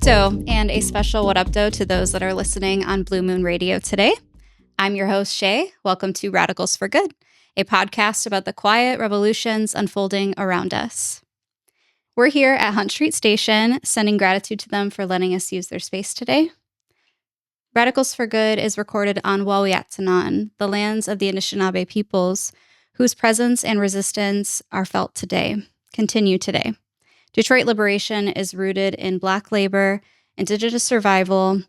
Wakto, and a special what up do to those that are listening on Blue Moon Radio today. I'm your host, Shay. Welcome to Radicals for Good, a podcast about the quiet revolutions unfolding around us. We're here at Hunt Street Station, sending gratitude to them for letting us use their space today. Radicals for Good is recorded on Wauwiatanan, the lands of the Anishinaabe peoples, whose presence and resistance are felt today, continue today. Detroit liberation is rooted in Black labor, Indigenous survival,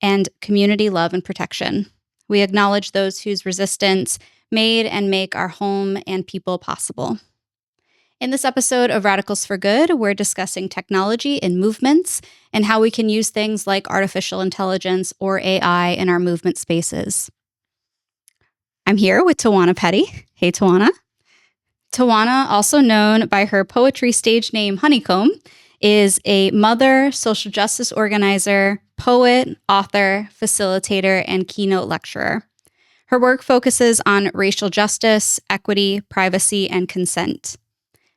and community love and protection. We acknowledge those whose resistance made and make our home and people possible. In this episode of Radicals for Good, we're discussing technology in movements and how we can use things like artificial intelligence or AI in our movement spaces. I'm here with Tawana Petty. Hey, Tawana. Tawana, also known by her poetry stage name Honeycomb, is a mother, social justice organizer, poet, author, facilitator, and keynote lecturer. Her work focuses on racial justice, equity, privacy, and consent.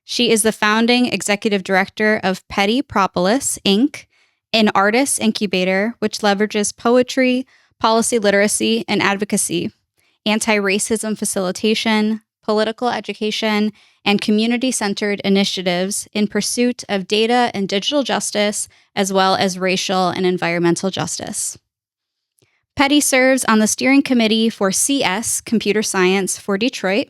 She is the founding executive director of Petty Propolis, Inc., an artist incubator which leverages poetry, policy literacy, and advocacy, anti-racism facilitation, political education, and community-centered initiatives in pursuit of data and digital justice, as well as racial and environmental justice. Petty serves on the steering committee for CS, Computer Science, for Detroit.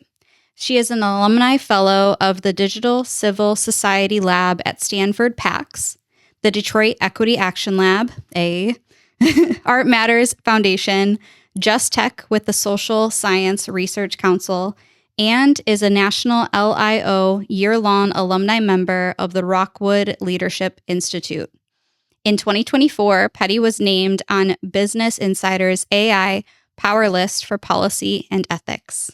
She is an alumni fellow of the Digital Civil Society Lab at Stanford PAX, the Detroit Equity Action Lab, Art Matters Foundation, Just Tech with the Social Science Research Council, and is a national LIO year-long alumni member of the Rockwood Leadership Institute. In 2024, Petty was named on Business Insider's AI Power List for Policy and Ethics.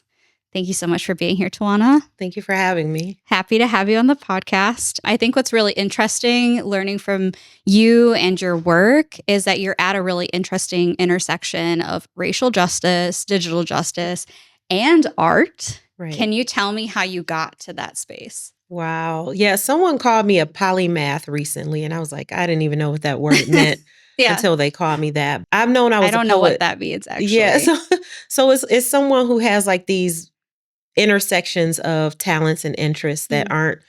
Thank you so much for being here, Tawana. Thank you for having me. Happy to have you on the podcast. I think what's really interesting learning from you and your work is that you're at a really interesting intersection of racial justice, digital justice, and art. Right. Can you tell me how you got to that space? Wow. Yeah, someone called me a polymath recently, and I was like, I didn't even know what that word meant until they called me that. I've known I was I don't a know poet. what that means, actually. Yeah, so it's someone who has like these intersections of talents and interests that aren't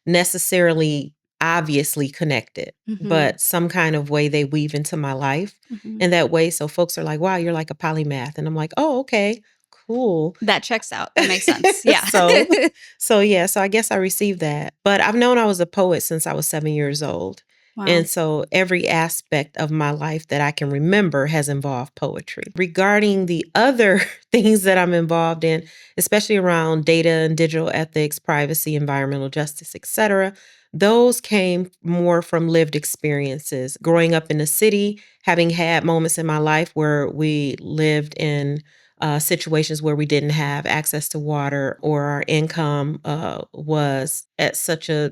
necessarily obviously connected, but some kind of way they weave into my life in that way. So folks are like, wow, you're like a polymath. And I'm like, oh, okay. Cool. That checks out. That makes sense. Yeah. So I guess I received that. But I've known I was a poet since I was 7 years old. Wow. And so every aspect of my life that I can remember has involved poetry. Regarding the other things that I'm involved in, especially around data and digital ethics, privacy, environmental justice, etc., those came more from lived experiences. Growing up in the city, having had moments in my life where we lived in situations where we didn't have access to water or our income was at such a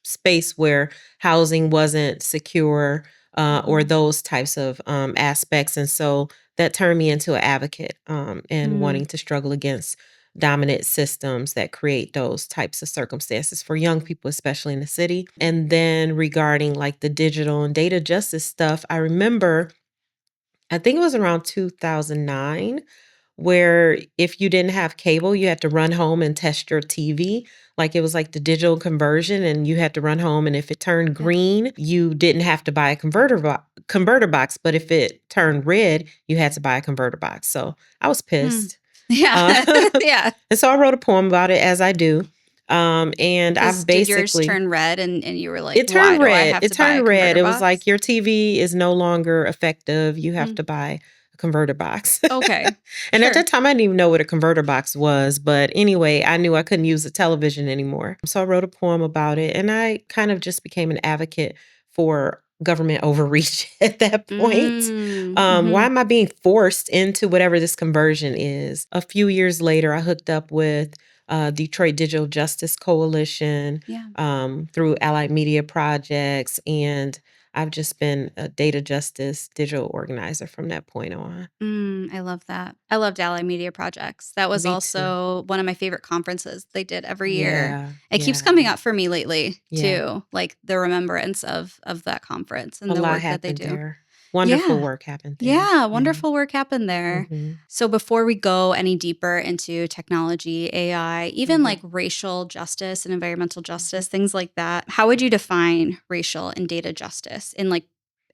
space where housing wasn't secure or those types of aspects. And so that turned me into an advocate and wanting to struggle against dominant systems that create those types of circumstances for young people, especially in the city. And then regarding like the digital and data justice stuff, I remember I think it was around 2009, where if you didn't have cable, you had to run home and test your TV. Like it was like the digital conversion, and you had to run home. And if it turned green, you didn't have to buy a converter box. But if it turned red, you had to buy a converter box. So I was pissed. Yeah. Yeah. And so I wrote a poem about it, as I do. And I basically did yours turn red and you were like, it turned why do I red. have It to buy a turned red. converter It was box? like your TV is no longer effective. You have to buy a converter box. Okay. And Sure. at that time, I didn't even know what a converter box was. But anyway, I knew I couldn't use the television anymore. So I wrote a poem about it. And I kind of just became an advocate for government overreach at that point. Why am I being forced into whatever this conversion is? A few years later, I hooked up with Detroit Digital Justice Coalition through Allied Media Projects. And I've just been a data justice digital organizer from that point on. I love that. I loved Ally Media Projects. That was Me too. also one of my favorite conferences they did every year. Yeah, It keeps yeah, coming up for me lately yeah. too, like the remembrance of that conference A and the lot work that they happened do. there. Wonderful Yeah. work happened there. Yeah, Yeah. wonderful work happened there. Mhm. So before we go any deeper into technology, AI, even like Mhm. racial justice and environmental Mhm. justice, things like that, how would you define racial and data justice in like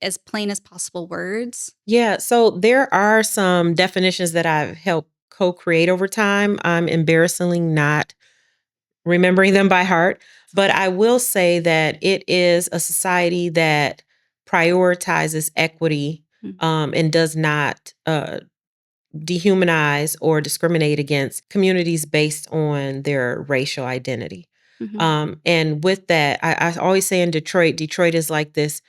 as plain as possible words? Yeah, so there are some definitions that I've helped co-create over time. I'm embarrassingly not remembering them by heart, but I will say that it is a society that prioritizes equity Mm, and does not dehumanize or discriminate against communities based on their racial identity. mhm, And with that, I always say in Detroit, Detroit is like this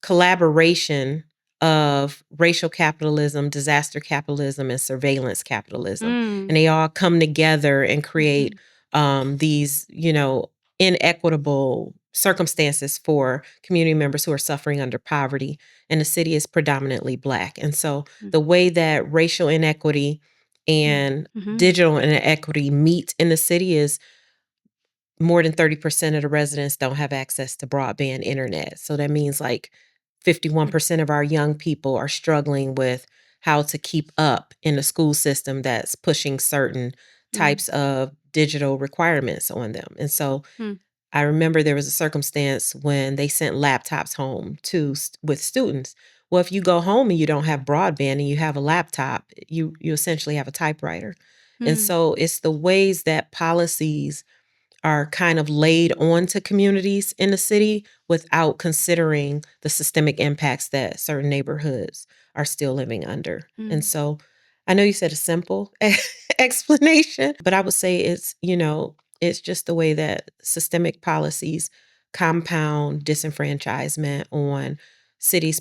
collaboration of racial capitalism, disaster capitalism, and surveillance capitalism. mm, And they all come together and create mhm, these, inequitable circumstances for community members who are suffering under poverty. And the city is predominantly Black. And so mm, the way that racial inequity and mhm, digital inequity meet in the city is more than 30% of the residents don't have access to broadband internet. So that means like mm, 51% of our young people are struggling with how to keep up in the school system that's pushing certain mm, types of digital requirements on them. And so mm, I remember there was a circumstance when they sent laptops home with students. Well, if you go home and you don't have broadband and you have a laptop, you essentially have a typewriter. And mm, so it's the ways that policies are kind of laid onto communities in the city without considering the systemic impacts that certain neighborhoods are still living under. And mm, so I know you said a simple explanation, but I would say it's just the way that systemic policies compound disenfranchisement on cities,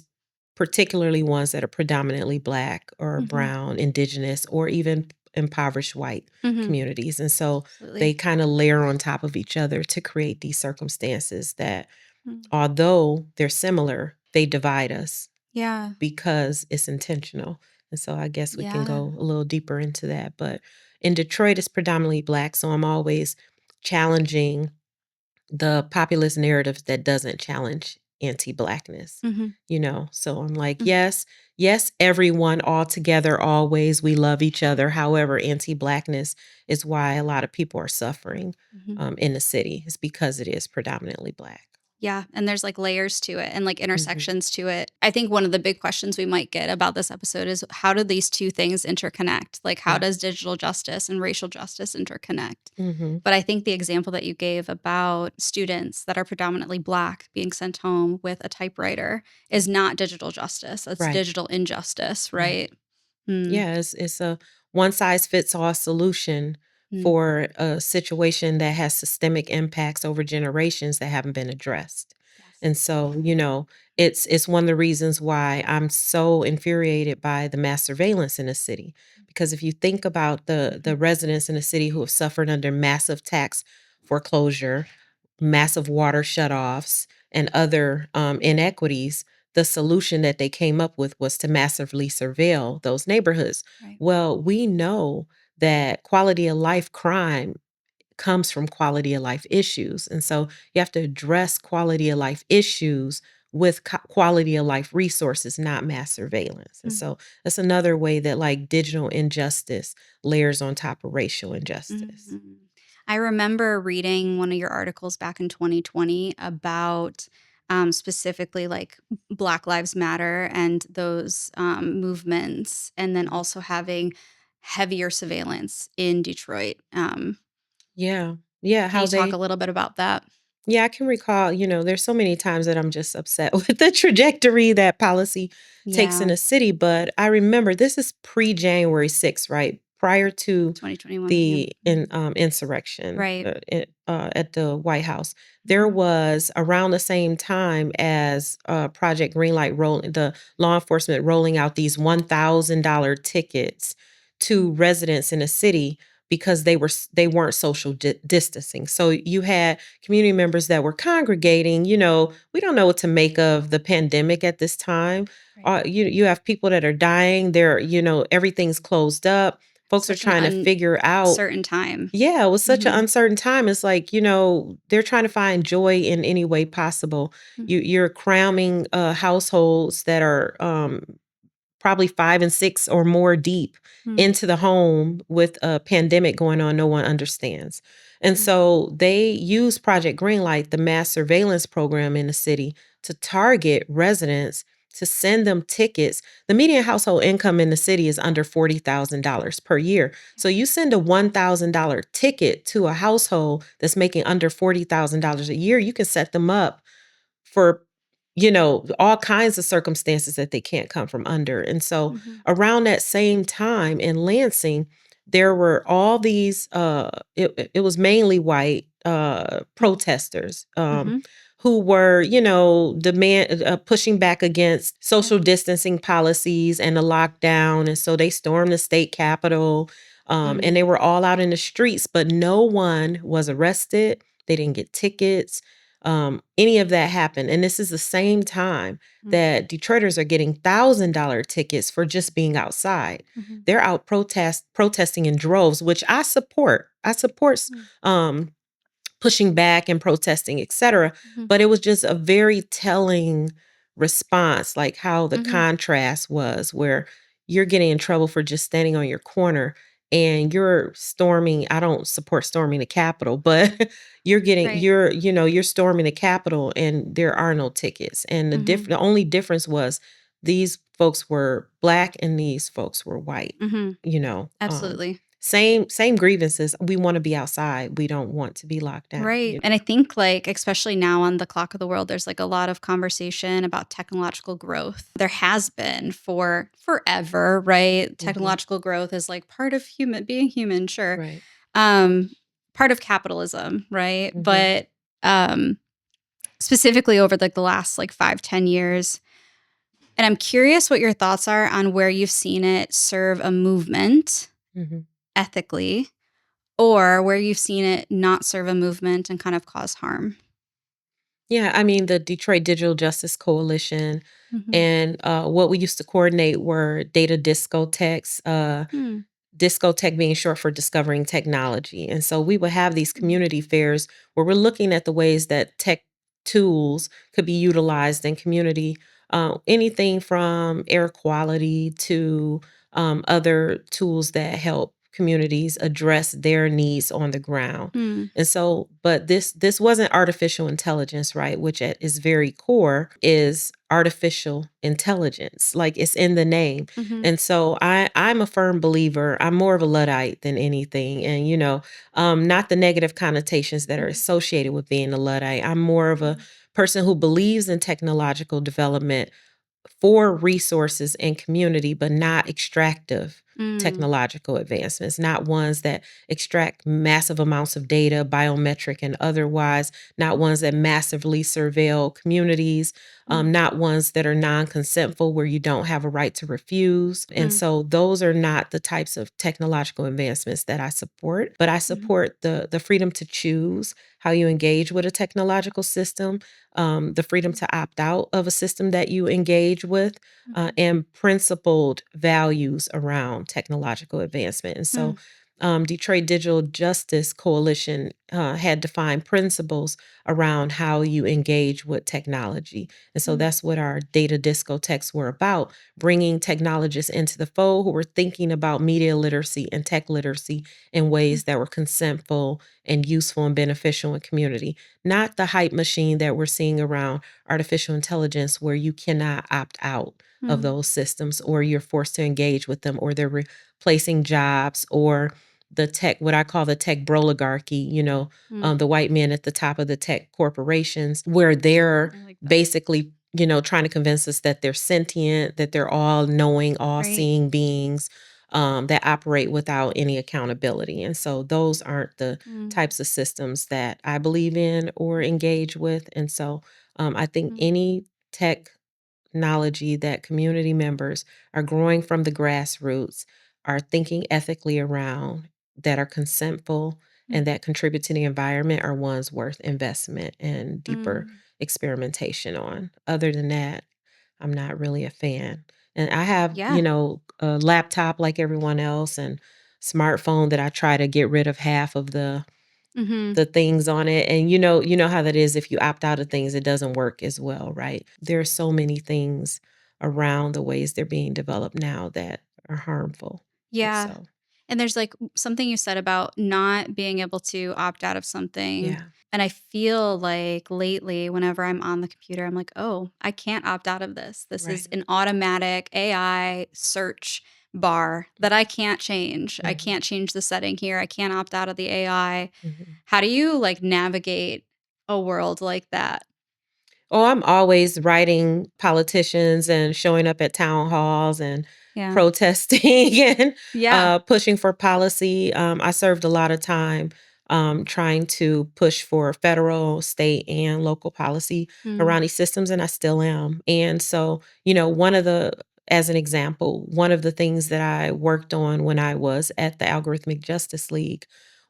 particularly ones that are predominantly Black or mhm, brown, indigenous, or even impoverished white mhm. communities. And so they Absolutely. kind of layer on top of each other to create these circumstances that, Mm. although they're similar, they divide us Yeah. because it's intentional. And so I guess we can Yeah. go a little deeper into that. But in Detroit, it's predominantly Black. So I'm always challenging the populist narrative that doesn't challenge anti-Blackness. Mhm, So I'm like, mm, yes, everyone, all together, always, we love each other. However, anti-Blackness is why a lot of people are suffering mhm. in the city. It's because it is predominantly Black. Yeah, and there's, like, layers to it and, like, Hmm. intersections to it. I think one of the big questions we might get about this episode is how do these 2 things interconnect? Like, how Yeah. does digital justice and racial justice interconnect? Hmm. But I think the example that you gave about students that are predominantly Black being sent home with a typewriter Yeah. is not digital justice, it's Right. digital injustice, Right. right? Mm, Yeah, it's a one size fits all solution mm, for a situation that has systemic impacts over generations that haven't been addressed. yes. And so, it's one of the reasons why I'm so infuriated by the mass surveillance in the city. Because if you think about the Mhm, residents in the city who have suffered under massive tax foreclosure, massive water shutoffs, and other inequities, the solution that they came up with was to massively surveil those neighborhoods. right. Well, we know that quality of life crime comes from quality of life issues. And so you have to address quality of life issues with quality of life resources, not mass surveillance. And Mm, so that's another way that like digital injustice layers on top of racial injustice. mhm. I remember reading one of your articles back in 2020 about specifically like Black Lives Matter and those movements, and then Mhm. also having heavier surveillance in Detroit. Yeah. Yeah. Can How you talk they a little bit about that? Yeah, I can recall, there's so many times that I'm just upset with the trajectory that policy takes in Yeah, a city. But I remember this is pre-January 6th, right? Prior to 2021. Yeah. the Mhm. insurrection Right. at the White House. There Mhm. was around the same time as Project Greenlight rolling, the law enforcement rolling out these $1,000 tickets to residents in the city. because they weren't social distancing. So you had community members that were congregating. We don't know what to make of the pandemic at this time. Right. You have people that are dying. Everything's closed up. Folks are Such an trying to figure out. uncertain time. Yeah, it was such an Mhm. uncertain time. It's like, they're trying to find joy in any way possible. Mm. You're cramming households that are probably 5 and 6 or more deep Mm. into the home with a pandemic going on no one understands. And Mm. so they use Project Greenlight, the mass surveillance program in the city, to target residents, to send them tickets. The median household income in the city is under $40,000 per year. So you send a $1,000 ticket to a household that's making under $40,000 a year, you can set them up for all kinds of circumstances that they can't come from under. And so Mhm. around that same time in Lansing, there were all these it was mainly white protesters Mhm. who were demand pushing back against social distancing policies and the lockdown. And so they stormed the state capitol, and they were all out in the streets, but no one was arrested. They didn't get tickets. Any of that happened. And this is the same time that Detroiters are getting $1,000 tickets for just being outside. Mhm. They're out protesting in droves, which I support. I support um, pushing back and protesting, etc. Mhm. But it was just a very telling response, like how the Mhm. contrast was, where you're getting in trouble for just standing on your corner and you're storming. I don't support storming the Capitol, but Right. you're storming the Capitol and there are no tickets. And the only difference was these folks were Black and these folks were white, Mhm. you know. Absolutely. Same grievances. We want to be outside. We don't want to be locked down. Right. And I think, like, especially now on the clock of the world, there's like a lot of conversation about technological growth. There has been for forever, right? Technological growth is like part of being human, sure. Right. Um, part of capitalism, right? Mhm. But specifically over like the last like 5-10 years. And I'm curious what your thoughts are on where you've seen it serve a movement Mhm. ethically, or where you've seen it not serve a movement and kind of cause harm. Yeah, I mean, the Detroit Digital Justice Coalition Mhm. and what we used to coordinate were data discotheques, Hmm. discotech being short for discovering technology. And so we would have these Mhm. community fairs where we're looking at the ways that tech tools could be utilized in community, anything from air quality to other tools that help communities address their needs on the ground. Hmm. And so, but this wasn't artificial intelligence, right? Which at its very core is artificial intelligence. Like it's in the name. Mhm. And so I'm a firm believer. I'm more of a Luddite than anything. And not the negative connotations that are Mhm. associated with being a Luddite. I'm more of a Mhm. person who believes in technological development for resources and community, but not extractive Mm. technological advancements, not ones that extract massive amounts of data, biometric and otherwise, not ones that massively surveil communities, Mm. not ones that are non-consentful where you don't have a right to refuse. And Mm. so those are not the types of technological advancements that I support, but I Mhm. support the freedom to choose how you engage with a technological system, the freedom Mm. to opt out of a system that you engage with, Mhm. and principled values around technological advancement. And so, Mm. Detroit Digital Justice Coalition had defined principles around how you engage with technology. And so Mm. that's what our data discotheques were about, bringing technologists into the fold who were thinking about media literacy and tech literacy in Mm. ways that were consentful and useful and beneficial in community, not the hype machine that we're seeing around artificial intelligence where you cannot opt out of Mm. those systems or you're forced to engage with them or they're replacing jobs or the tech, what I call the tech broligarchy, Mm. the white men at the top of the tech corporations, where they're I like that. basically, trying to convince us that they're sentient, that they're all knowing, all Right. seeing beings that operate without any accountability. And so those aren't the Mm. types of systems that I believe in or engage with. And so I think Mm. any technology that community members are growing from the grassroots, are thinking ethically around, that are consentful and that contribute to the environment are ones worth investment and deeper Mm. experimentation on. Other than that, I'm not really a fan. And I have, Yeah. a laptop like everyone else and smartphone that I try to get rid of half of Hmm. the things on it. And you know how that is. If you opt out of things, it doesn't work as well, right? There are so many things around the ways they're being developed now that are harmful. And Yeah. so, And there's like something you said about not being able to opt out of something. yeah, And I feel like lately, whenever I'm on the computer, I'm like, oh, I can't opt out of this. This is right. an automatic AI search bar that I can't change. I Mhm, can't change the setting here. I can't opt out of the AI. mhm. How do you like navigate a world like that? Oh, I'm always writing politicians and showing up at town halls and Yeah. protesting and Yeah. pushing for policy. I served a lot of time trying to push for federal, state, and local policy Mm. around these systems, and I still am. And so, as an example, one of the things that I worked on when I was at the Algorithmic Justice League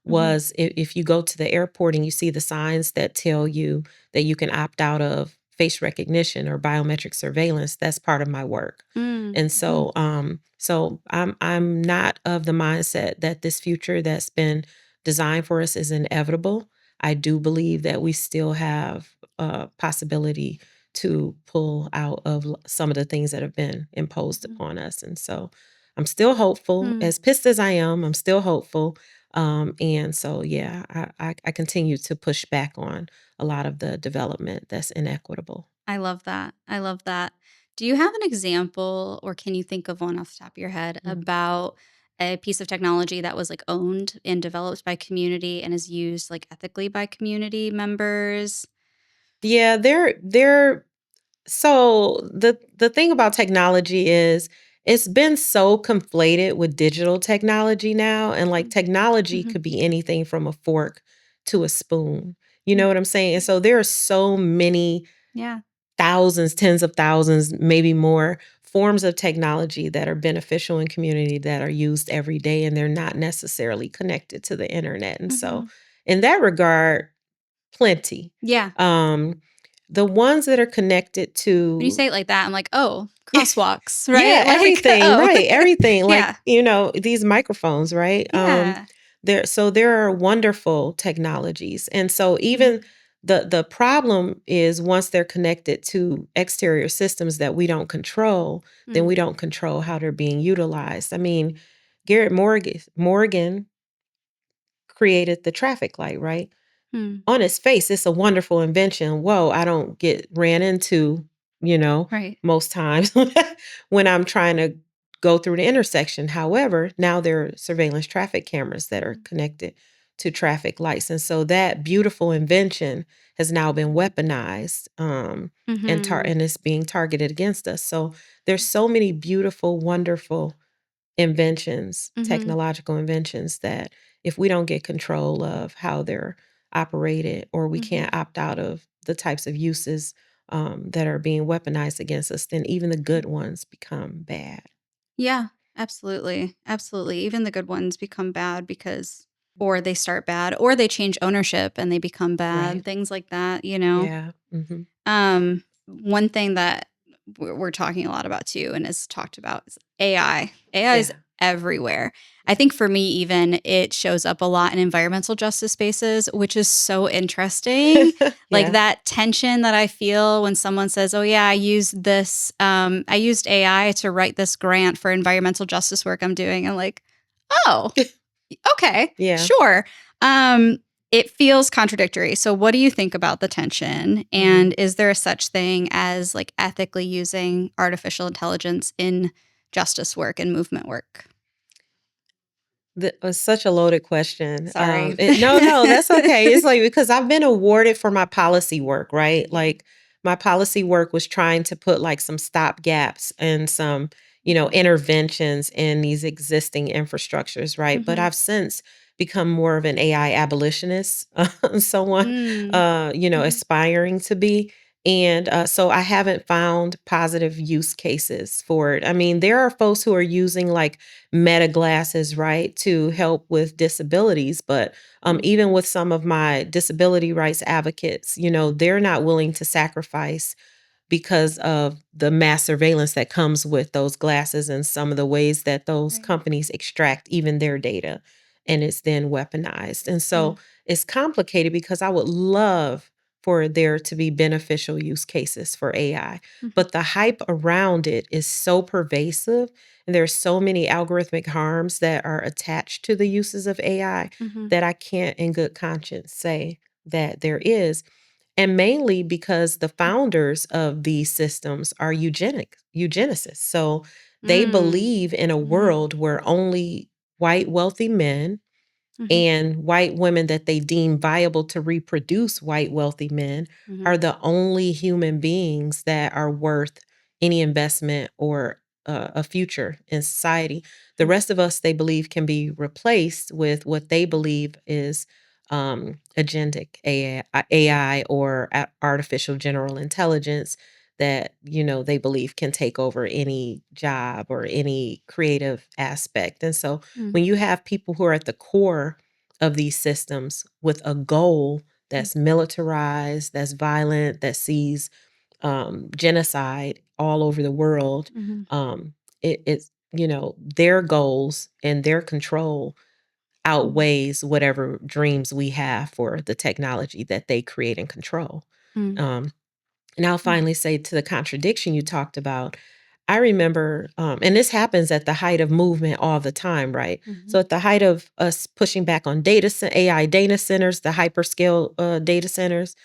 Hmm. was if you go to the airport and you see the signs that tell you that you can opt out of face recognition or biometric surveillance, that's part of my work. Mm. And Hmm. so I'm not of the mindset that this future that's been designed for us is inevitable. I do believe that we still have a possibility to pull out of some of the things that have been imposed upon us. And so I'm still hopeful. Hmm. As pissed as I am, I'm still hopeful. And so, yeah, I continue to push back on a lot of the development that's inequitable. I love that. I love that. Do you have an example or can you think of one off the top of your head Mm. about a piece of technology that was like owned and developed by community and is used like ethically by community members? Yeah, they're so the thing about technology is it's been so conflated with digital technology now, and like technology Mm-hmm. could be anything from a fork to a spoon. You know what I'm saying? And so there are so many Yeah. thousands, tens of thousands, maybe more forms of technology that are beneficial in community that are used every day and they're not necessarily connected to the internet. And so Hmm. in that regard, plenty. Yeah. Um, the ones that are connected When you to say it like that, I'm like, oh, crosswalks, yeah, right? Like, everything, oh, right, everything, like, yeah. these microphones, right? Yeah. There are wonderful technologies, and so Hmm. even the problem is once they're connected to exterior systems that we don't control, then we Mm. don't control how they're being utilized. I mean, Garrett Morgan created the traffic light, right? Mm. On its face, it's a wonderful invention. Whoa, I don't get ran into, you know, Right. most times when I'm trying to go through the intersection. However, now there are surveillance traffic cameras that are connected to traffic lights. And so that beautiful invention has now been weaponized Hmm. and it's being targeted against us. So there's so many beautiful, wonderful inventions, Hmm. technological inventions that if we don't get control of how they're operated or we Hmm. can't opt out of the types of uses that are being weaponized against us, then even the good ones become bad. Yeah, absolutely. Absolutely. Even the good ones become bad because, or they start bad, or they change ownership and they become bad, Right. things like that, you know? Yeah. Hmm. One thing that we're talking a lot about too and is talked about is AI. AI is Yeah. everywhere. I Yeah. think for me, even it shows up a lot in environmental justice spaces, which is so interesting. Like Yeah. that tension that I feel when someone says, "Oh yeah, I used this. I used AI to write this grant for environmental justice work I'm doing." I'm like, "Oh, okay, Yeah. sure." Um, it feels contradictory. So, what do you think about the tension? Hmm. And is there a such thing as like ethically using artificial intelligence in justice work and movement work? That was such a loaded question. Sorry. No, that's okay. It's like because I've been awarded for my policy work, right? Yeah. Like my policy work was trying to put like some stop gaps and some, interventions in these existing infrastructures, right? But Hmm. I've since become more of an AI abolitionist, someone, Mm. Hmm. aspiring to be. And so I haven't found positive use cases for it. I mean, there are folks who are using like meta glasses, right, to help with disabilities. But even with some of my disability rights advocates, they're not willing to sacrifice because of the mass surveillance that comes with those glasses and some of the ways that those companies extract even their data and it's then weaponized. And so it's complicated because I would love for there to be beneficial use cases for AI, but the hype around it is so pervasive and there's so many algorithmic harms that are attached to the uses of AI that I can't in good conscience say that there is. And mainly because the founders of these systems are eugenicists. So they believe in a world where only white wealthy men and white women that they deem viable to reproduce white wealthy men are the only human beings that are worth any investment or a future in society. The rest of us, they believe, can be replaced with what they believe is agentic AI or artificial general intelligence that they believe can take over any job or any creative aspect. And so when you have people who are at the core of these systems with a goal that's militarized, that's violent, that sees genocide all over the world, it's their goals and their control outweighs whatever dreams we have for the technology that they create and control. Um, and I'll finally say to the contradiction you talked about, I remember, and this happens at the height of movement all the time, right? So at the height of us pushing back on AI data centers, the hyperscale data centers,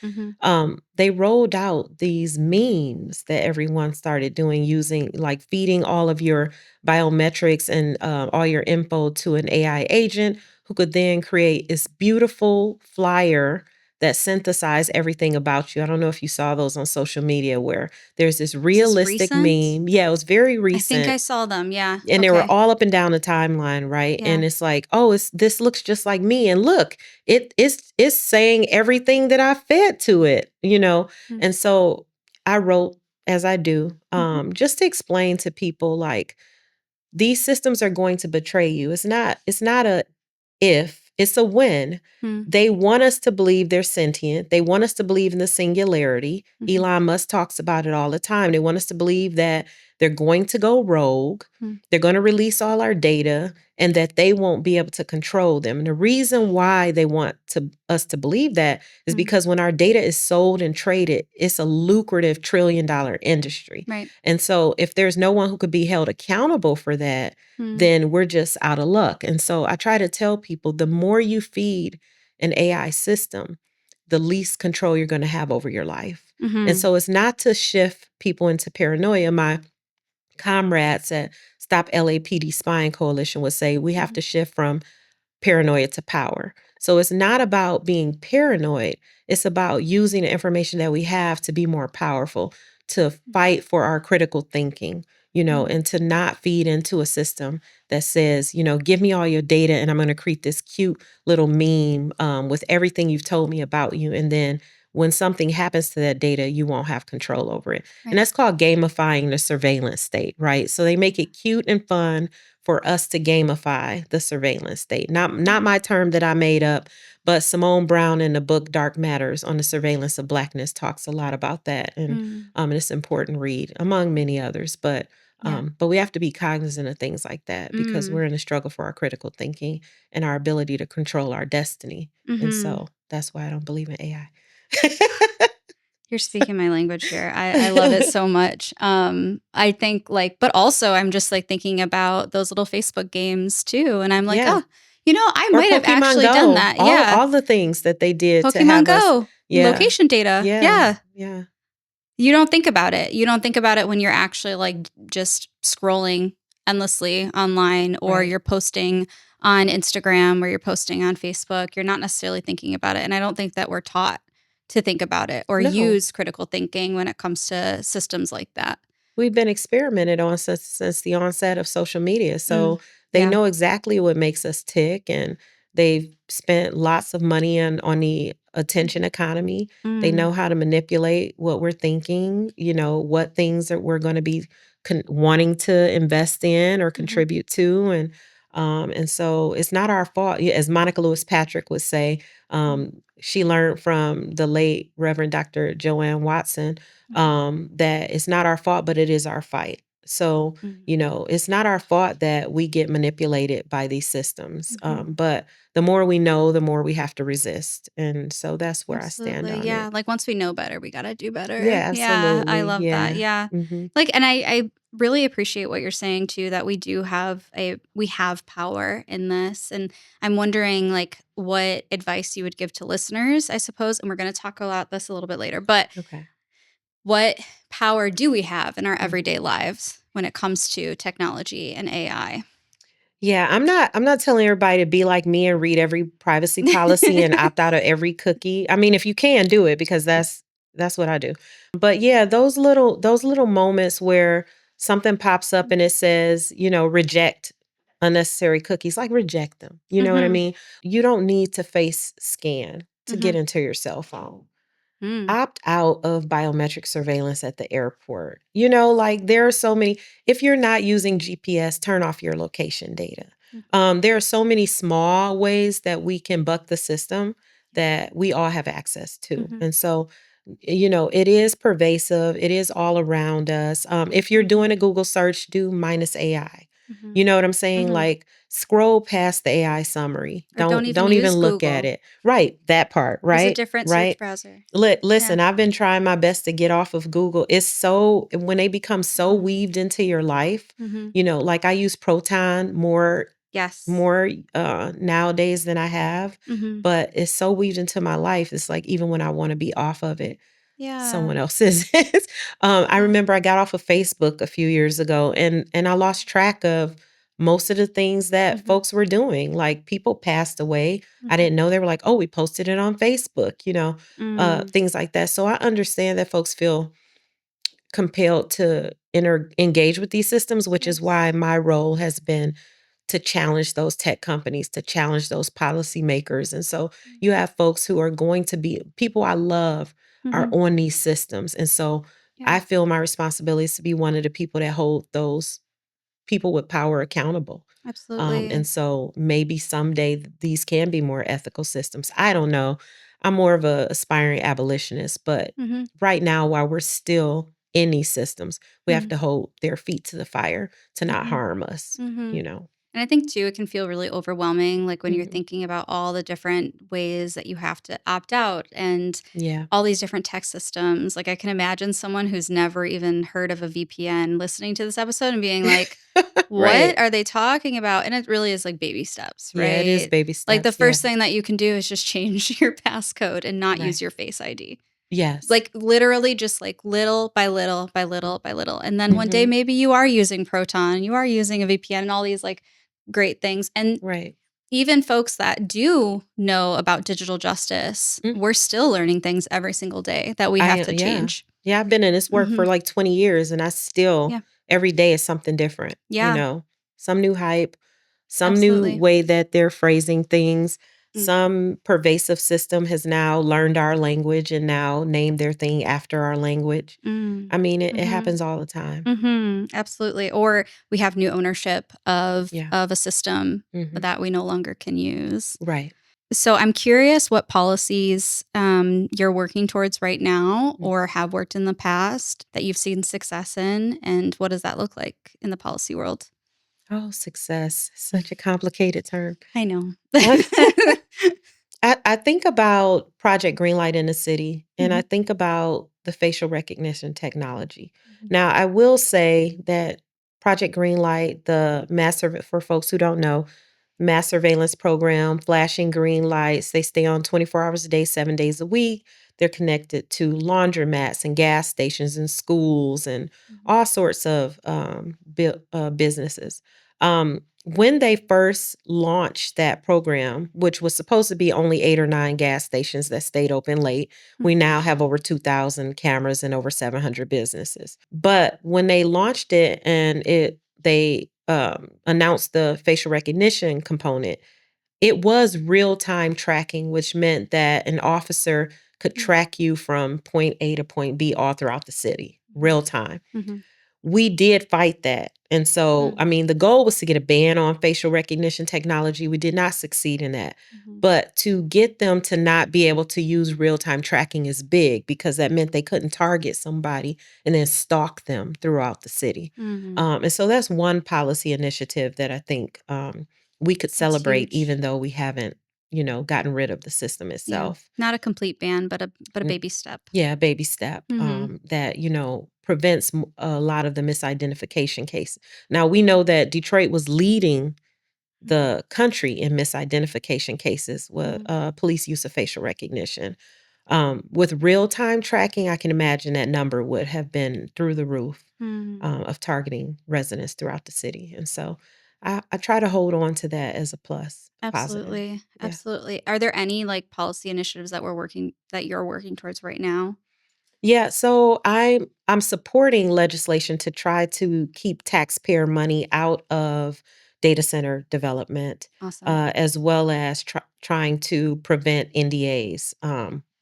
they rolled out these memes that everyone started doing using, like feeding all of your biometrics and all your info to an AI agent who could then create this beautiful flyer that synthesize everything about you. I don't know if you saw those on social media where there's this realistic meme. Yeah, it was very recent. I think I saw them. Yeah. And they were all up and down the timeline, right? Yeah. And it's like, oh, this looks just like me. And look, it's saying everything that I fed to it, And so I wrote, as I do, just to explain to people like these systems are going to betray you. It's not a if, it's a when. They want us to believe they're sentient. They want us to believe in the singularity. Elon Musk talks about it all the time. They want us to believe that they're going to go rogue. They're going to release all our data and that they won't be able to control them. And the reason why they want us to believe that is because when our data is sold and traded, it's a lucrative $1 trillion industry. Right. And so if there's no one who could be held accountable for that, then we're just out of luck. And so I try to tell people the more you feed an AI system, the least control you're going to have over your life. And so it's not to shift people into paranoia. My comrades at Stop LAPD Spying Coalition would say we have to shift from paranoia to power. So it's not about being paranoid. It's about using the information that we have to be more powerful, to fight for our critical thinking, and to not feed into a system that says, give me all your data and I'm going to create this cute little meme with everything you've told me about you. And then when something happens to that data, you won't have control over it. Right. And that's called gamifying the surveillance state, right? So they make it cute and fun for us to gamify the surveillance state. Not my term that I made up, but Simone Brown in the book Dark Matters on the Surveillance of Blackness talks a lot about that. And it's an important read, among many others. But we have to be cognizant of things like that because we're in a struggle for our critical thinking and our ability to control our destiny. And so that's why I don't believe in AI. You're speaking my language here. I love it so much. I think but also I'm just thinking about those little Facebook games too. And I'm like, I might have actually done that. All the things that they did Pokemon to have Go, us. Location data. Yeah. You don't think about it. You don't think about it when you're actually just scrolling endlessly online or you're posting on Instagram or you're posting on Facebook. You're not necessarily thinking about it. And I don't think that we're taught to think about it or use critical thinking when it comes to systems like that. We've been experimented on since the onset of social media. So they know exactly what makes us tick. And they've spent lots of money on the attention economy. They Mm. know how to manipulate what we're thinking, what things that we're going to be wanting to invest in or contribute to. And so it's not our fault. As Monica Lewis Patrick would say, she learned from the late Reverend Dr. Joanne Watson that it's not our fault, but it is our fight. So, it's not our fault that we get manipulated by these systems. But the more we know, the more we have to resist. And so that's where I stand Absolutely. on Yeah. it. Like once we know better, we got to do better. Yeah, Yeah. I absolutely. love that. Yeah. Yeah. Hmm. Like, and I really appreciate what you're saying too, that we have power in this. And I'm wondering like what advice you would give to listeners, I suppose. And we're going to talk about this a little bit later, but Okay. what power do we have in our Mm. everyday lives when it comes to technology and AI? Yeah, I'm not telling everybody to be like me and read every privacy policy and opt out of every cookie. I mean, if you can do it, because that's what I do. But yeah, those little moments where something pops up and it says, reject unnecessary cookies, like reject them. You know what I Mm-hmm. mean? You don't need to face scan to Mm-hmm. get into your cell phone. Mm. Opt out of biometric surveillance at the airport. Like there are so many, if you're not using GPS, turn off your location data. There are so many small ways that we can buck the system that we all have access to. Mm-hmm. And so, it is pervasive. It is all around us. If you're Mm-hmm. doing a Google search, do minus AI. Mm-hmm. You know what I'm saying? Mm-hmm. Like scroll past the AI summary. Or don't even Don't even use look at Google. it. Right, that part, Use a right? different search Right? browser. Yeah. Listen, I've been trying my best to get off of Google. It's so when they become so Mhm. weaved into your life, Mhm. like I use Proton Yes. more nowadays than I have, Mhm. but it's so weaved into my life. It's like even when I want to be off of it, Yeah. someone else is. I Yeah. remember I got off of Facebook a few years ago and I lost track of most of the things that Mhm. folks were doing. Like people passed away. I Mhm. didn't know. They were like, "Oh, we posted it on Facebook," Mm. things like that. So I understand that folks feel compelled to engage with these systems, which is Yes. why my role has been to challenge those tech companies, to challenge those policymakers. And so Mm. you have folks who are going to be people I love are Mhm. on these systems. And so Yeah. I feel my responsibility is to be one of the people that hold those people with power accountable. And Absolutely. so maybe someday these can be more ethical systems. I don't know. I'm more of a aspiring abolitionist, but Mhm. right now, while we're still in these systems, we have Mhm. to hold their feet to the fire to not Mhm. harm us, Mhm. you know. And I think too, it can feel really overwhelming, like when you're Mhm. thinking about all the different ways that you have to opt out and Yeah. all these different tech systems. Like I can imagine someone who's never even heard of a VPN listening to this episode and being like, what Right. are they talking about? And it really is like baby steps, Yeah, it is right? baby Like the steps. Yeah. first thing that you can do is just change your passcode and not use Right. your Face ID. Yes. Like literally just like little by little by little by little. And then one day Mhm. maybe you are using Proton, you are using a VPN and all these like great things. And Right. even folks that do know about digital justice, Mm. we're still learning things every single day that we have to Yeah. change. Yeah, I've been in this work Hmm. for like 20 years and I still Yeah. every day is something different, Yeah. Some new hype, some new Absolutely. way that they're phrasing things. Mm. Some pervasive system has now learned our language and now named their thing after our language. Mm. I mean, it Hmm. happens all the time. Hmm. Absolutely. Or we have new ownership Yeah. of a system Mhm. that we no longer can use. Right. So I'm curious what policies you're working towards right now Mm. or have worked in the past that you've seen success in, and what does that look like in the policy world? Oh, success. Such a complicated term. I know. I think about Project Greenlight in the city, and I Mhm. think about the facial recognition technology. Mhm. Now, I will say that Project Greenlight, for folks who don't know, mass surveillance program, flashing green lights, they stay on 24 hours a day, 7 days a week. They're connected to laundromats and gas stations and schools and Mhm. all sorts of businesses. When they first launched that program, which was supposed to be only 8 or 9 gas stations that stayed open late, we Mhm. now have over 2,000 cameras and over 700 businesses. But when they launched it and they announced the facial recognition component, it was real-time tracking, which meant that an officer could track you from point A to point B all throughout the city, real time. Mm-hmm. We did fight that. And so, I mean, the goal was to get a ban on facial recognition technology. We did not succeed in that. Mm-hmm. But to get them to not be able to use real-time tracking is big, because that meant they couldn't target somebody and then stalk them throughout the city. Mm-hmm. And so that's one policy initiative that I think we could That's celebrate, huge. even though we haven't, gotten rid of the system itself. Not a complete ban, but a baby step. Yeah, baby step that, prevents a lot of the misidentification cases. Now, we know that Detroit was leading the country in misidentification cases with police use of facial recognition. With real-time tracking, I can imagine that number would have been through the roof of targeting residents throughout the city. And so I try to hold on to that as a plus, a positive. Absolutely. Yeah. Absolutely. Are there any policy initiatives that you're working towards right now? Yeah, so I'm supporting legislation to try to keep taxpayer money out of data center development, Awesome. as well as trying to prevent NDAs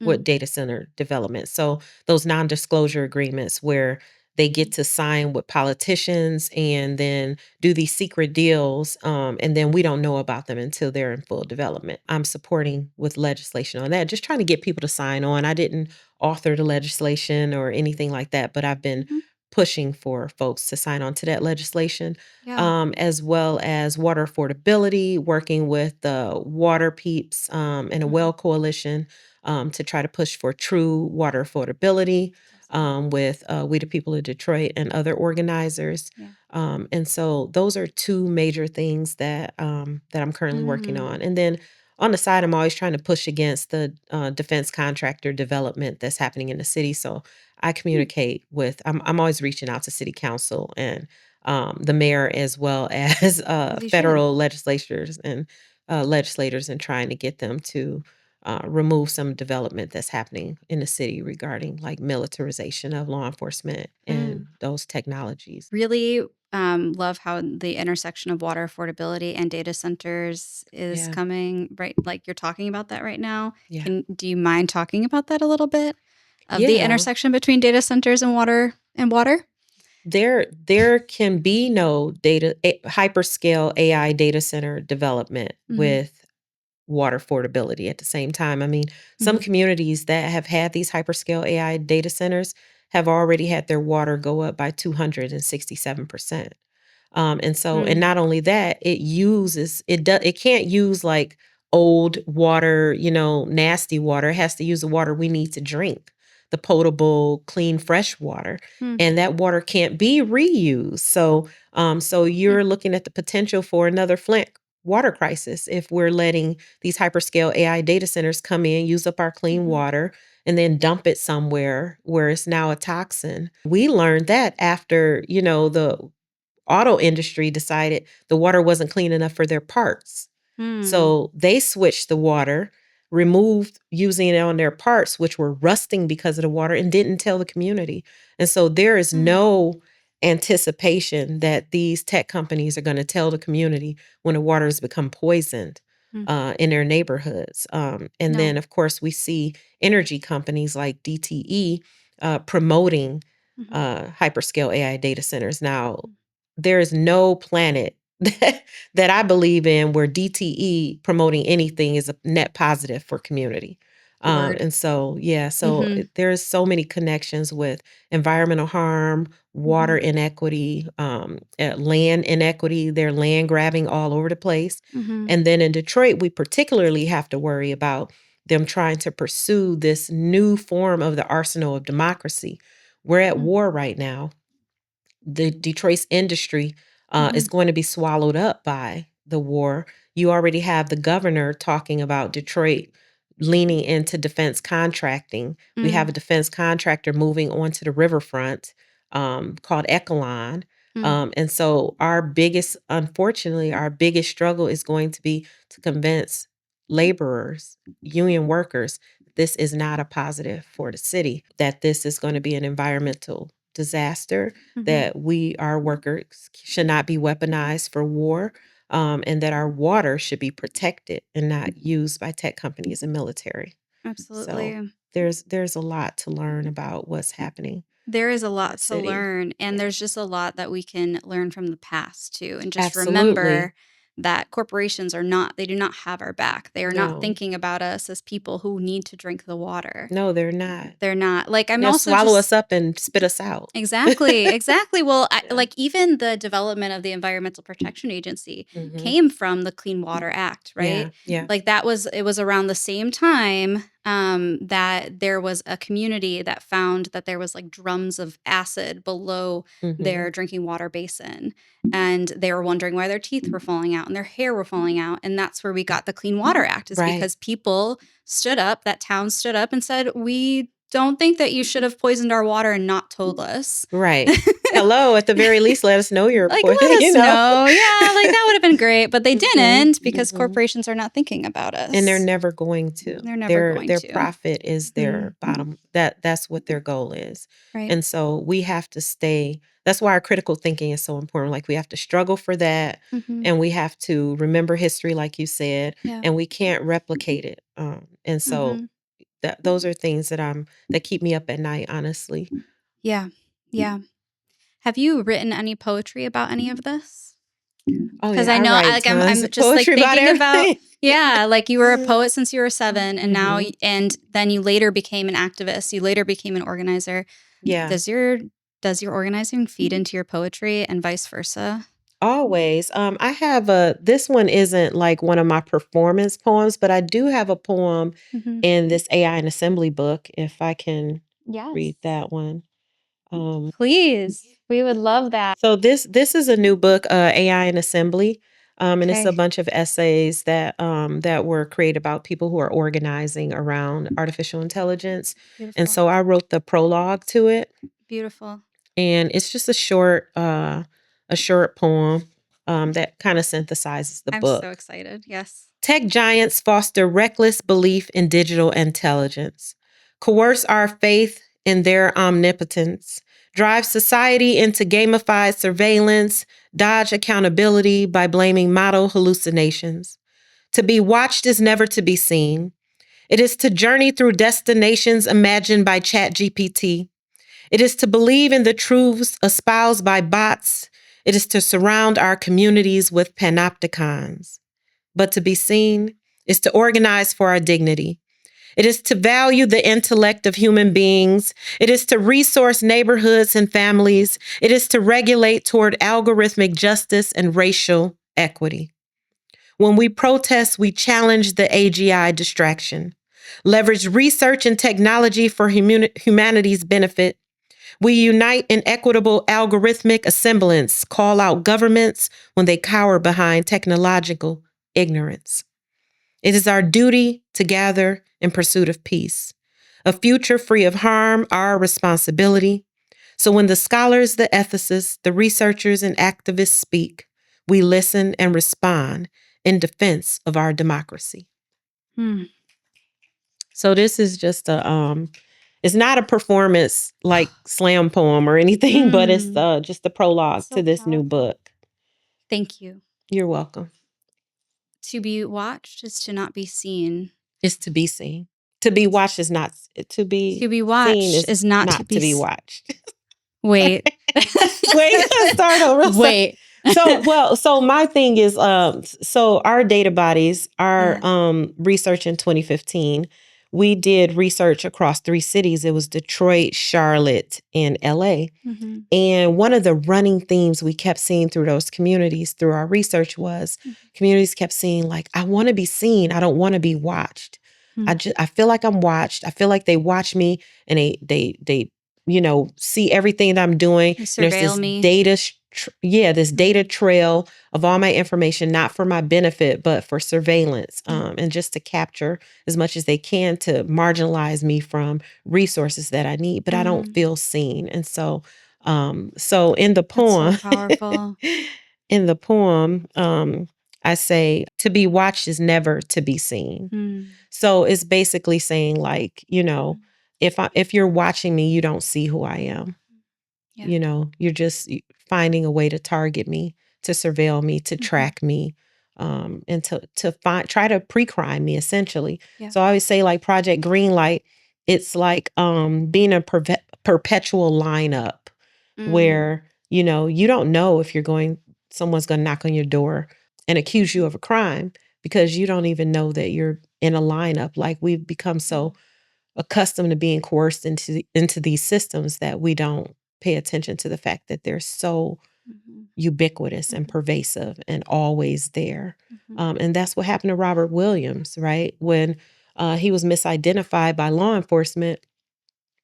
with data center development. So those non-disclosure agreements where they get to sign with politicians and then do these secret deals, and then we don't know about them until they're in full development. I'm supporting with legislation on that, just trying to get people to sign on. I didn't author the legislation or anything like that, but I've been pushing for folks to sign on to that legislation, Yeah. as well as water affordability, working with the Water Peeps and a Well Coalition to try to push for true water affordability with We the People of Detroit and other organizers. Yeah. And so those are two major things that that I'm currently working on. And then on the side, I'm always trying to push against the defense contractor development that's happening in the city. So I communicate with, I'm always reaching out to city council and the mayor, as well as As you should. federal legislators and trying to get them to remove some development that's happening in the city regarding like militarization of law enforcement and those technologies. Really love how the intersection of water affordability and data centers is Yeah. coming, right? Like you're talking about that right now. Yeah. Do you mind talking about that a little bit? Of the Yeah. intersection between data centers and water There can be no hyperscale AI data center development with water affordability at the same time. I mean, some communities that have had these hyperscale AI data centers have already had their water go up by 267%. And so, and not only that, it can't use like old water, nasty water. It has to use the water we need to drink, the potable, clean, fresh water. And that water can't be reused. So you're looking at the potential for another Flint water crisis if we're letting these hyperscale AI data centers come in, use up our clean water, and then dump it somewhere where it's now a toxin. We learned that after, the auto industry decided the water wasn't clean enough for their parts. So they switched the water, removed using it on their parts, which were rusting because of the water, and didn't tell the community. And so there is no anticipation that these tech companies are going to tell the community when the water has become poisoned in their neighborhoods. And then, of course, we see energy companies like DTE promoting hyperscale AI data centers. Now, there is no planet that I believe in where DTE promoting anything is a net positive for community. And so, yeah, so there's so many connections with environmental harm, water inequity, land inequity. They're land grabbing all over the place. And then in Detroit, we particularly have to worry about them trying to pursue this new form of the arsenal of democracy. We're at war right now. The Detroit's industry is going to be swallowed up by the war. You already have the governor talking about Detroit leaning into defense contracting. We have a defense contractor moving onto the riverfront called Echelon. And so unfortunately, our biggest struggle is going to be to convince laborers, union workers, this is not a positive for the city, that this is going to be an environmental disaster, that our workers should not be weaponized for war. and that our water should be protected and not used by tech companies and military. Absolutely. So there's a lot to learn about what's happening. There is a lot to city. learn, and Yeah. there's just a lot that we can learn from the past too, and just Absolutely. remember that corporations they do not have our back. They are No. not thinking about us as people who need to drink the water. No, they're not. They're not. Like, I'm They'll also swallow just us up and spit us out. exactly. Well, Yeah. like even the development of the Environmental Protection Agency Mhm. came from the Clean Water Act, right? Yeah. Like it was around the same time that there was a community that found that there was like drums of acid below Mhm. their drinking water basin. And they were wondering why their teeth were falling out and their hair were falling out. And that's where we got the Clean Water Act, is Right. because people stood up, that town stood up and said, we don't think that you should have poisoned our water and not told us. Right. Hello, at the very least, let us know you're Like, let us you know. Yeah, like that would have been great. But they Mhm, didn't, because mhm. corporations are not thinking about us. And they're never going to. They're never going their to. profit is their bottom. That's what their goal is. Right. And so we have to stay. That's why our critical thinking is so important. Like, we have to struggle for that, Mhm. and we have to remember history, like you said, Yeah. and we can't replicate it. And so Mhm. those are things that keep me up at night, honestly. Yeah. Yeah. Have you written any poetry about any of this? Oh, Because yeah, I know, write like, I'm tons of just like poetry about thinking about, everything. yeah, like you were a poet since you were 7, and now, Mhm. and then you later became an activist. You later became an organizer. Yeah. Does your organizing feed into your poetry and vice versa? Always. I have this one isn't like one of my performance poems, but I do have a poem Mhm. in this AI and Assembly book, if I can Yes. read that one. Please. We would love that. So this is a new book, AI and Assembly. And it's a Okay. bunch of essays that were created about people who are organizing around artificial intelligence. Beautiful. And so I wrote the prologue to it. Beautiful. And it's just a short poem that kind of synthesizes the book. I'm so excited. Yes. Tech giants foster reckless belief in digital intelligence, coerce our faith in their omnipotence, drive society into gamified surveillance, dodge accountability by blaming model hallucinations. To be watched is never to be seen. It is to journey through destinations imagined by ChatGPT. It is to believe in the truths espoused by bots. It is to surround our communities with panopticons. But to be seen is to organize for our dignity. It is to value the intellect of human beings. It is to resource neighborhoods and families. It is to regulate toward algorithmic justice and racial equity. When we protest, we challenge the AGI distraction, leverage research and technology for humanity's benefit. We unite in equitable algorithmic assemblance, call out governments when they cower behind technological ignorance. It is our duty to gather in pursuit of peace. A future free of harm, our responsibility. So when the scholars, the ethicists, the researchers, and activists speak, we listen and respond in defense of our democracy. So this is just it's not a performance like slam poem or anything, but it's just the prologue to this new book. Thank you. You're welcome. To be watched is to not be seen. It's to be seen. To be watched is not to be. To be watched seen is not to be watched. Wait. Wait, start over. Wait. So my thing is, so our data bodies, our research in 2015, we did research across 3 cities. It was Detroit, Charlotte, and LA. Mhm. And one of the running themes we kept seeing through those communities, through our research, was communities kept seeing, like, I want to be seen. I don't want to be watched. I feel like I'm watched. I feel like they watch me and they see everything that I'm doing. They surveil me. This data trail of all my information, not for my benefit, but for surveillance, and just to capture as much as they can to marginalize me from resources that I need, but I don't feel seen. And so in the poem, That's so powerful. in the poem, I say, to be watched is never to be seen. So it's basically saying, like, if you're watching me, you don't see who I am. Yeah. You're just finding a way to target me to surveil me, to track me, and to try to pre-crime me essentially. Yeah. So I always say like Project Greenlight, it's like being a perpetual lineup where, you don't know if someone's going to knock on your door and accuse you of a crime because you don't even know that you're in a lineup. Like we've become so accustomed to being coerced into these systems that we don't pay attention to the fact that they're so ubiquitous and pervasive and always there. And that's what happened to Robert Williams, right? When he was misidentified by law enforcement,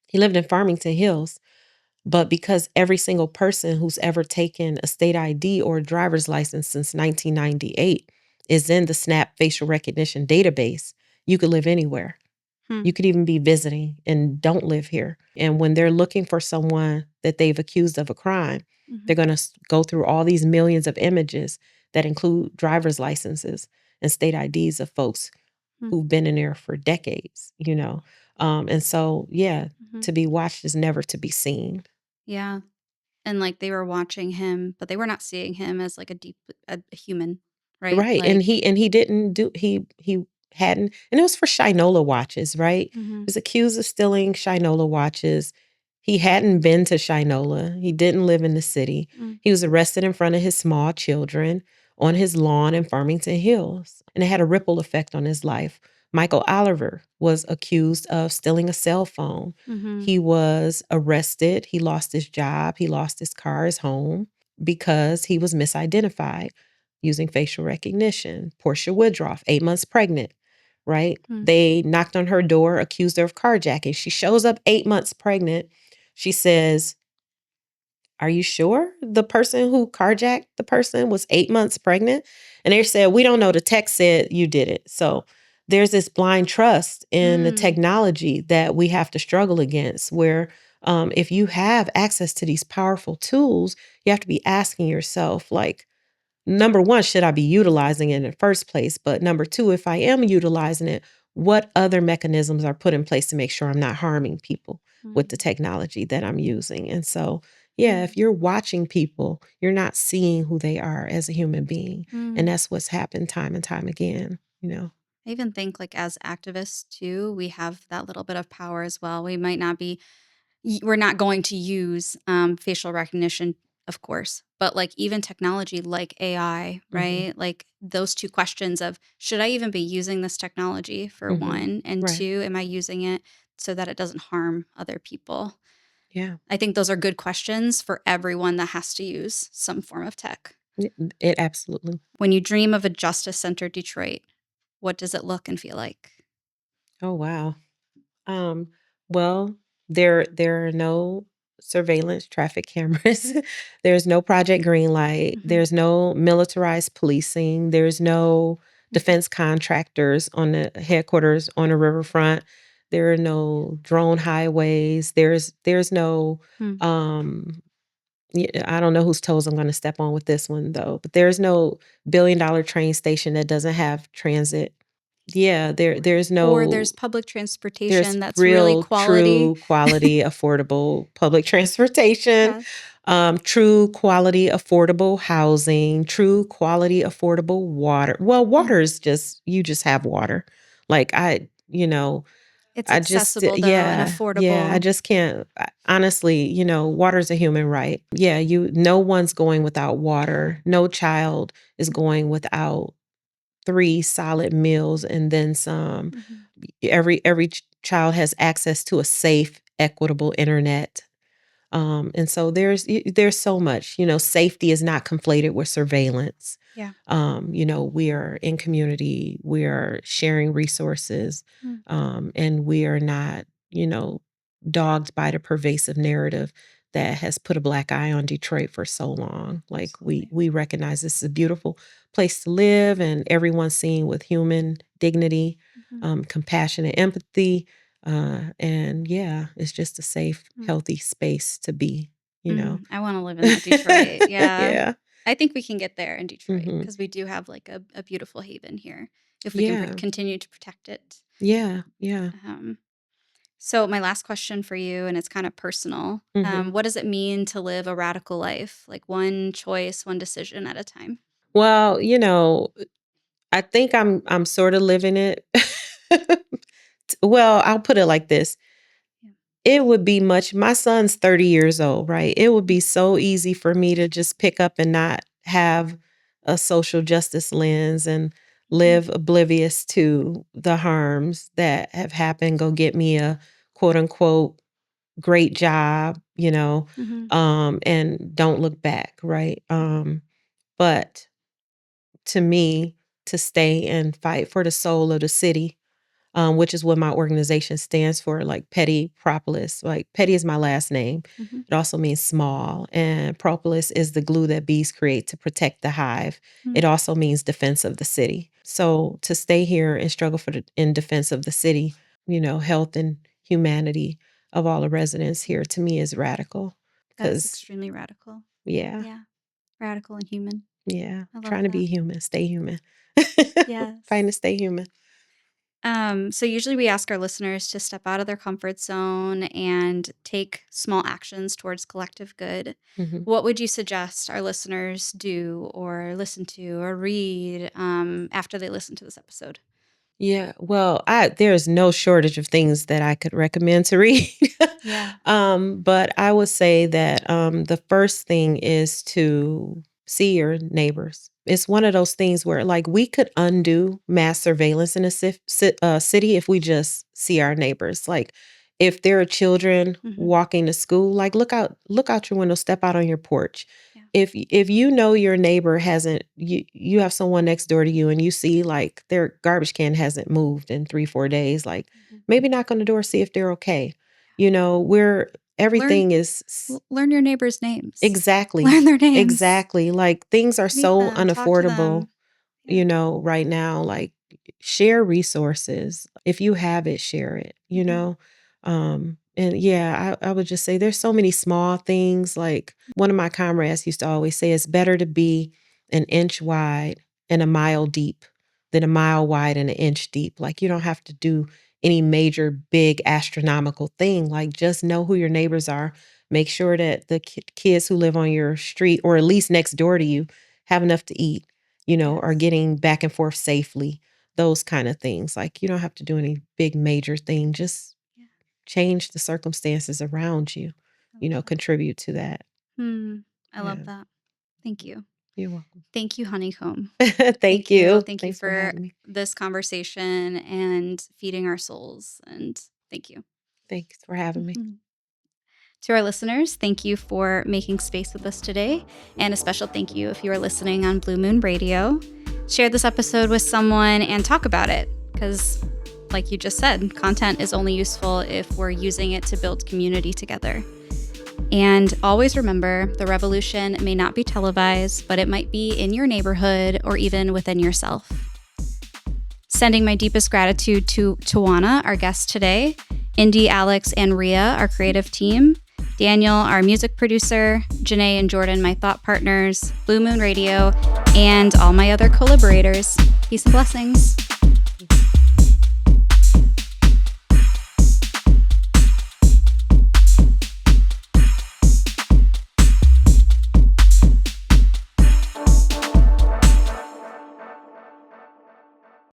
he lived in Farmington Hills. But because every single person who's ever taken a state ID or a driver's license since 1998 is in the SNAP facial recognition database, you could live anywhere. You could even be visiting and don't live here. And when they're looking for someone that they've accused of a crime, they're going to go through all these millions of images that include driver's licenses and state IDs of folks who've been in there for decades, And so, to be watched is never to be seen. Yeah. And like they were watching him, but they were not seeing him as like a human, right? Right. Like, And he didn't do he hadn't, and it was for Shinola watches, right? He was accused of stealing Shinola watches. He hadn't been to Shinola. He didn't live in the city. He was arrested in front of his small children on his lawn in Farmington Hills. And it had a ripple effect on his life. Michael Oliver was accused of stealing a cell phone. He was arrested. He lost his job. He lost his car, his home, because he was misidentified using facial recognition. Portia Woodruff, 8 months pregnant, right? They knocked on her door, accused her of carjacking. She shows up 8 months pregnant. She says, "Are you sure the person who carjacked the person was 8 months pregnant?" And they said, "We don't know. The text said you did it." So there's this blind trust in the technology that we have to struggle against, where if you have access to these powerful tools, you have to be asking yourself, like, number one, should I be utilizing it in the first place? But number two, if I am utilizing it, what other mechanisms are put in place to make sure I'm not harming people with the technology that I'm using? And so, if you're watching people, you're not seeing who they are as a human being. And that's what's happened time and time again, I even think like as activists too, we have that little bit of power as well. We're not going to use facial recognition, of course, but like even technology like AI, right? Like those two questions of should I even be using this technology for one, and Right. two, am I using it so that it doesn't harm other people? Yeah. I think those are good questions for everyone that has to use some form of tech. It absolutely. When you dream of a justice-centered Detroit, what does it look and feel like? Oh, wow. Um, well, there are no surveillance traffic cameras. There's no Project Greenlight. There's no militarized policing. There's no defense contractors on the headquarters on the riverfront. There are no drone highways. There's no I don't know whose toes I'm going to step on with this one though, but there's no billion-dollar train station that doesn't have transit. Yeah, there's Or there's no public there's transportation that's really real, quality. true, quality, affordable public transportation, Yes. true, quality, affordable housing, true, quality, affordable water. Well, water is you just have water. Like It's I just, accessible though and yeah, I affordable. just can't, honestly, water's a human right. Yeah, no one's going without water. No child is going without 3 solid meals and then some. Every child has access to a safe, equitable internet. And so there's so much, safety is not conflated with surveillance. Yeah. We are in community, we are sharing resources, and we are not, dogged by the pervasive narrative that has put a black eye on Detroit for so long. Like we recognize this is a beautiful place to live and everyone's seen with human dignity, compassion and empathy. And it's just a safe, healthy space to be, I want to live in that Detroit. Yeah. Yeah. I think we can get there in Detroit Mhm. because we do have like a beautiful haven here if we can Yeah. continue to protect it. Yeah. Yeah. Um, So my last question for you, and it's kind of personal. What does it mean to live a radical life? Like one choice, one decision at a time? Well, I think I'm sort of living it. Well, I'll put it like this. Yeah. It would be my son's 30 years old, right? It would be so easy for me to just pick up and not have a social justice lens and live oblivious to the harms that have happened, go get me a quote unquote great job, and don't look back, right? But to me, to stay and fight for the soul of the city, which is what my organization stands for, like Petty Propolis. Like Petty is my last name. It also means small. And Propolis is the glue that bees create to protect the hive. It also means defense of the city. So to stay here and struggle in defense of the city, health and humanity of all the residents here, to me is radical. That's extremely radical. Yeah. Yeah. Radical and human. Yeah. I love Trying to that. be human, stay human. Yes. Fighting to stay human. So usually we ask our listeners to step out of their comfort zone and take small actions towards collective good. What would you suggest our listeners do or listen to or read after they listen to this episode? Yeah, well, there's no shortage of things that I could recommend to read. Yeah. But I would say that the first thing is to see your neighbors. It's one of those things where, like, we could undo mass surveillance in a city if we just see our neighbors. Like, if there are children walking to school, like, look out your window, step out on your porch. Yeah. If you know your neighbor hasn't, you have someone next door to you and you see like their garbage can hasn't moved in 3-4 days, like maybe knock on the door, see if they're okay. Everything is Learn your neighbors' names. exactly. Learn their names. Exactly. Like things are Meet so them, talk to unaffordable, them. Yeah. right now. Like share resources. If you have it, share it, And yeah, I would just say there's so many small things. Like one of my comrades used to always say, it's better to be an inch wide and a mile deep than a mile wide and an inch deep. Like you don't have to do any major, big, astronomical thing. Like just know who your neighbors are. Make sure that the kids who live on your street or at least next door to you have enough to eat, are getting back and forth safely. Those kind of things. Like you don't have to do any big major thing. Just change the circumstances around you, contribute to that. I love that. Thank you. You're welcome. Thank you, Honeycomb. Thank you. Thank Thanks you for me. this conversation and feeding our souls. And thank you. Thanks for having me. To our listeners, thank you for making space with us today. And a special thank you if you are listening on Blue Moon Radio. Share this episode with someone and talk about it. Because, like you just said, content is only useful if we're using it to build community together. And always remember, the revolution may not be televised, but it might be in your neighborhood or even within yourself. Sending my deepest gratitude to Tawana, our guest today, Indy, Alex, and Ria, our creative team, Daniel, our music producer, Janae and Jordan, my thought partners, Blue Moon Radio, and all my other collaborators. Peace and blessings.